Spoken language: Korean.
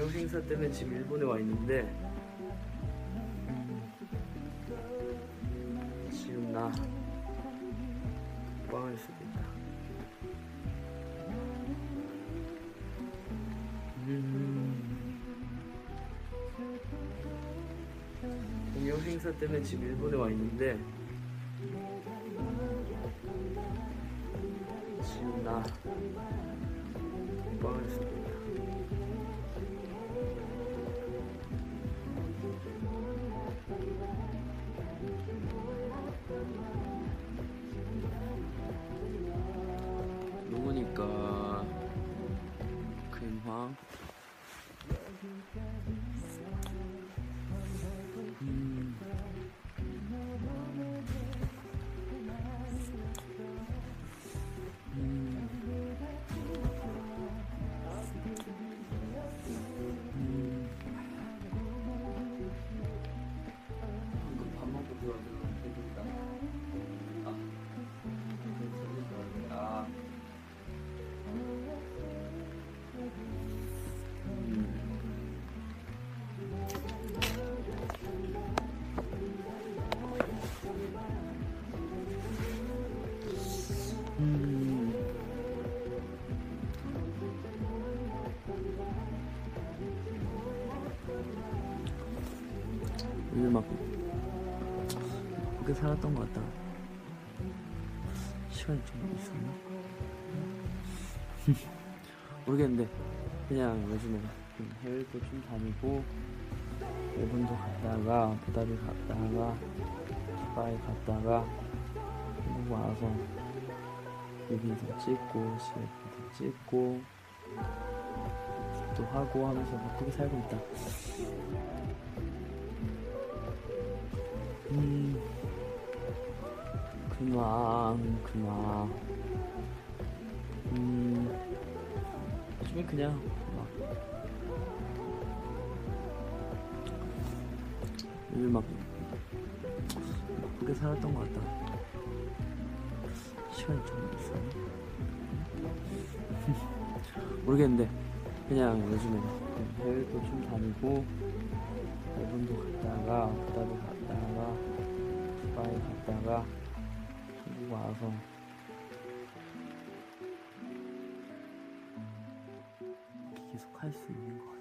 공연 행사 때문에 지금 일본에 와 있는데 지금 나 꽝할 수도 있다. 공연 행사 때문에 지금 일본에 와 있는데 지금 나 꽝할 수도 있다. 누구니까 근황 방금 밥 먹고 들어왔는데 배부르다. 요즘 막 그렇게 살았던 것 같다. 시간이 좀 있었나? 모르겠는데 그냥 요즘에 해외도 좀 다니고 일본도 갔다가 아부다비 갔다가 두바이 갔다가 한국 와서 뮤비도 찍고 CF도 찍고 또 하고 하면서 바쁘게 살고 있다. 근황 요즘에 그냥 막 요즘 막 바쁘게 살았던 것 같다. 시간이 좀 있었나? 모르겠는데 그냥 요즘에 해외도 좀 다니고 일본도 갔다가 아부다비 갔다가 두바이 갔다가 한국 와서 계속 할 수 있는 것 같아.